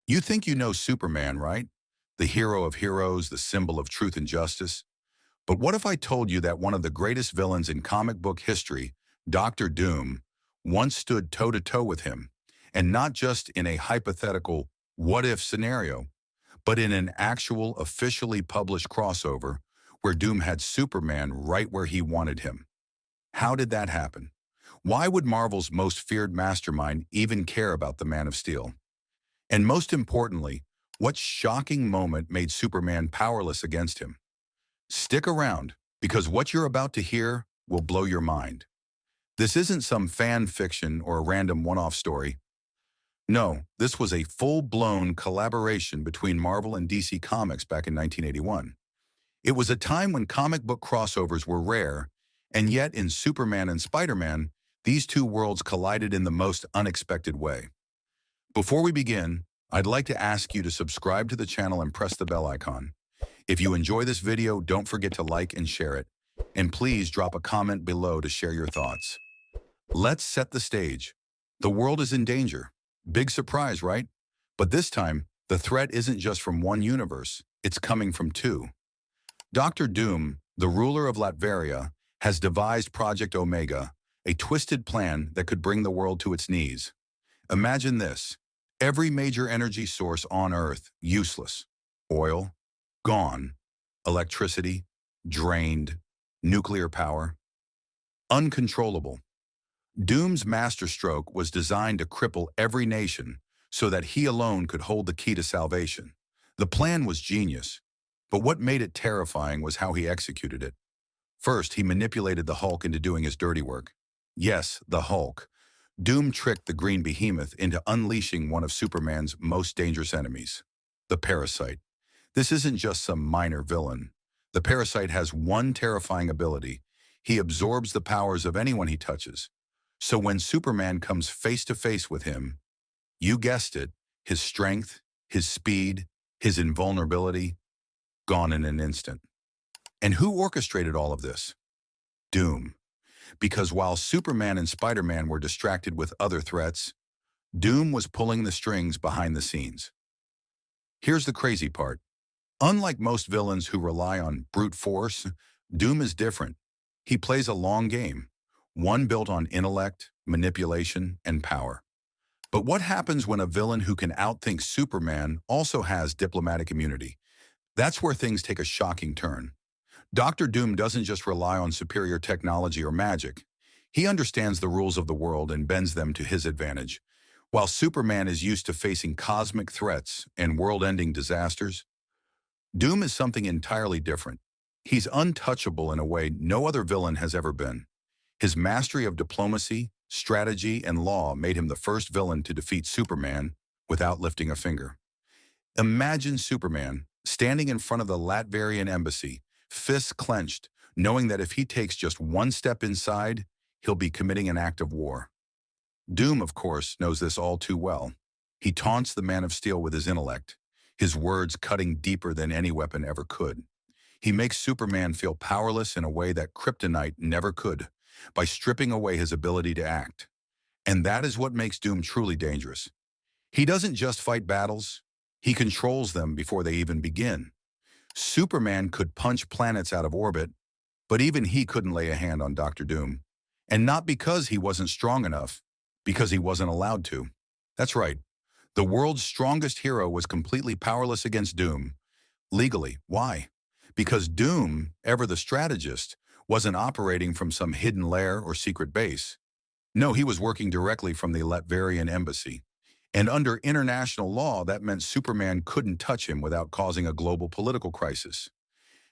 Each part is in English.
You think you know Superman, right? The hero of heroes, the symbol of truth and justice. But what if I told you that one of the greatest villains in comic book history, Doctor Doom, once stood toe-to-toe with him, and not just in a hypothetical what-if scenario, but in an actual officially published crossover where Doom had Superman right where he wanted him? How did that happen? Why would Marvel's most feared mastermind even care about the Man of Steel? And most importantly, what shocking moment made Superman powerless against him? Stick around, because what you're about to hear will blow your mind. This isn't some fan fiction or a random one-off story. No, this was a full-blown collaboration between Marvel and DC Comics back in 1981. It was a time when comic book crossovers were rare, and yet in Superman and Spider-Man, these two worlds collided in the most unexpected way. Before we begin, I'd like to ask you to subscribe to the channel and press the bell icon. If you enjoy this video, don't forget to like and share it. And please drop a comment below to share your thoughts. Let's set the stage. The world is in danger. Big surprise, right? But this time, the threat isn't just from one universe, it's coming from two. Dr. Doom, the ruler of Latveria, has devised Project Omega, a twisted plan that could bring the world to its knees. Imagine this. Every major energy source on Earth, useless. Oil, gone. Electricity, drained. Nuclear power, uncontrollable. Doom's masterstroke was designed to cripple every nation so that he alone could hold the key to salvation. The plan was genius, but what made it terrifying was how he executed it. First, he manipulated the Hulk into doing his dirty work. Yes, the Hulk. Doom tricked the green behemoth into unleashing one of Superman's most dangerous enemies, the Parasite. This isn't just some minor villain. The Parasite has one terrifying ability. He absorbs the powers of anyone he touches. So when Superman comes face to face with him, you guessed it, his strength, his speed, his invulnerability, gone in an instant. And who orchestrated all of this? Doom. Because while Superman and Spider-Man were distracted with other threats, Doom was pulling the strings behind the scenes. Here's the crazy part. Unlike most villains who rely on brute force, Doom is different. He plays a long game, one built on intellect, manipulation, and power. But what happens when a villain who can outthink Superman also has diplomatic immunity? That's where things take a shocking turn. Dr. Doom doesn't just rely on superior technology or magic. He understands the rules of the world and bends them to his advantage. While Superman is used to facing cosmic threats and world-ending disasters, Doom is something entirely different. He's untouchable in a way no other villain has ever been. His mastery of diplomacy, strategy, and law made him the first villain to defeat Superman without lifting a finger. Imagine Superman standing in front of the Latverian embassy, fists clenched, knowing that if he takes just one step inside, he'll be committing an act of war. Doom, of course, knows this all too well. He taunts the Man of Steel with his intellect, his words cutting deeper than any weapon ever could. He makes Superman feel powerless in a way that kryptonite never could, by stripping away his ability to act. And that is what makes Doom truly dangerous. He doesn't just fight battles, he controls them before they even begin. Superman could punch planets out of orbit, but even he couldn't lay a hand on Dr. Doom. And not because he wasn't strong enough, because he wasn't allowed to. That's right. The world's strongest hero was completely powerless against Doom. Legally. Why? Because Doom, ever the strategist, wasn't operating from some hidden lair or secret base. No, he was working directly from the Latverian embassy. And under international law, that meant Superman couldn't touch him without causing a global political crisis.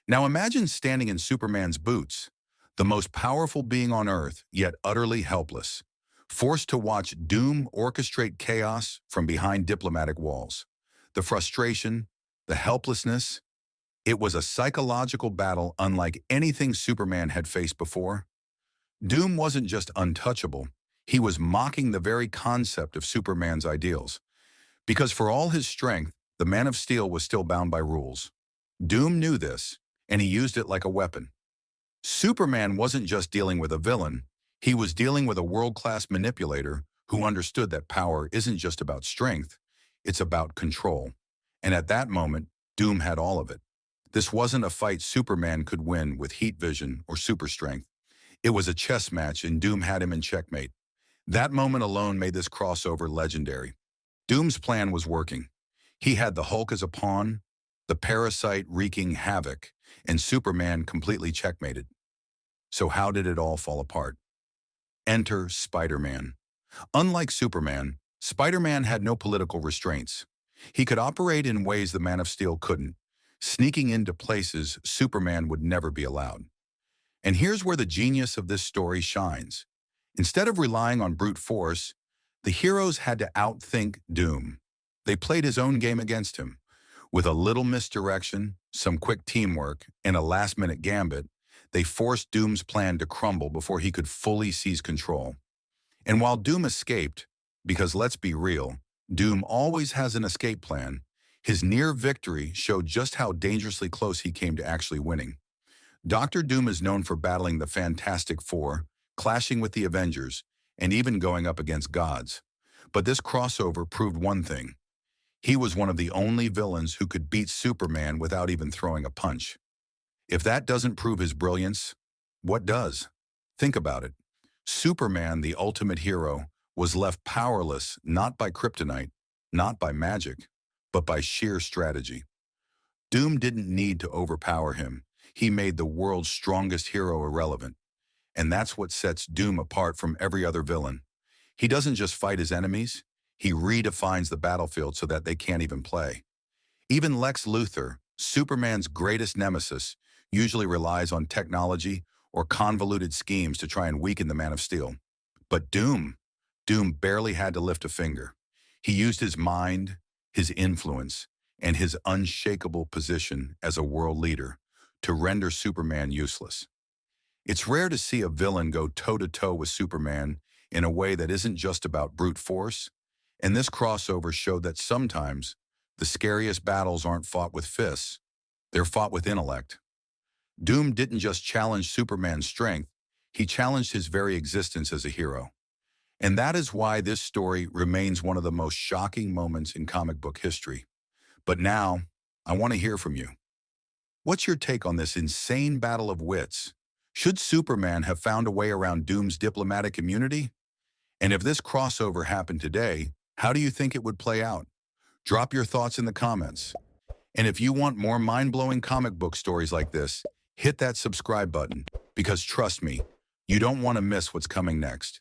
Now imagine standing in Superman's boots, the most powerful being on Earth, yet utterly helpless, forced to watch Doom orchestrate chaos from behind diplomatic walls. The frustration, the helplessness, it was a psychological battle unlike anything Superman had faced before. Doom wasn't just untouchable, he was mocking the very concept of Superman's ideals. Because for all his strength, the Man of Steel was still bound by rules. Doom knew this, and he used it like a weapon. Superman wasn't just dealing with a villain, he was dealing with a world-class manipulator who understood that power isn't just about strength, It's about control. And at that moment, Doom had all of it. This wasn't a fight Superman could win with heat vision or super strength. It was a chess match and Doom had him in checkmate. That moment alone made this crossover legendary. Doom's plan was working. He had the Hulk as a pawn, the parasite wreaking havoc, and Superman completely checkmated. So how did it all fall apart? Enter Spider-Man. Unlike Superman, Spider-Man had no political restraints. He could operate in ways the Man of Steel couldn't, sneaking into places Superman would never be allowed. And here's where the genius of this story shines. Instead of relying on brute force, the heroes had to outthink Doom. They played his own game against him. With a little misdirection, some quick teamwork, and a last-minute gambit, they forced Doom's plan to crumble before he could fully seize control. And while Doom escaped, because let's be real, Doom always has an escape plan, his near victory showed just how dangerously close he came to actually winning. Dr. Doom is known for battling the Fantastic Four, clashing with the Avengers, and even going up against gods. But this crossover proved one thing. He was one of the only villains who could beat Superman without even throwing a punch. If that doesn't prove his brilliance, what does? Think about it. Superman, the ultimate hero, was left powerless not by kryptonite, not by magic, but by sheer strategy. Doom didn't need to overpower him. He made the world's strongest hero irrelevant. And that's what sets Doom apart from every other villain. He doesn't just fight his enemies, he redefines the battlefield so that they can't even play. Even Lex Luthor, Superman's greatest nemesis, usually relies on technology or convoluted schemes to try and weaken the Man of Steel. But Doom barely had to lift a finger. He used his mind, his influence, and his unshakable position as a world leader to render Superman useless. It's rare to see a villain go toe-to-toe with Superman in a way that isn't just about brute force, and this crossover showed that sometimes the scariest battles aren't fought with fists, they're fought with intellect. Doom didn't just challenge Superman's strength, he challenged his very existence as a hero. And that is why this story remains one of the most shocking moments in comic book history. But now, I want to hear from you. What's your take on this insane battle of wits? Should Superman have found a way around Doom's diplomatic immunity? And if this crossover happened today, how do you think it would play out? Drop your thoughts in the comments. And if you want more mind-blowing comic book stories like this, hit that subscribe button, because trust me, you don't want to miss what's coming next.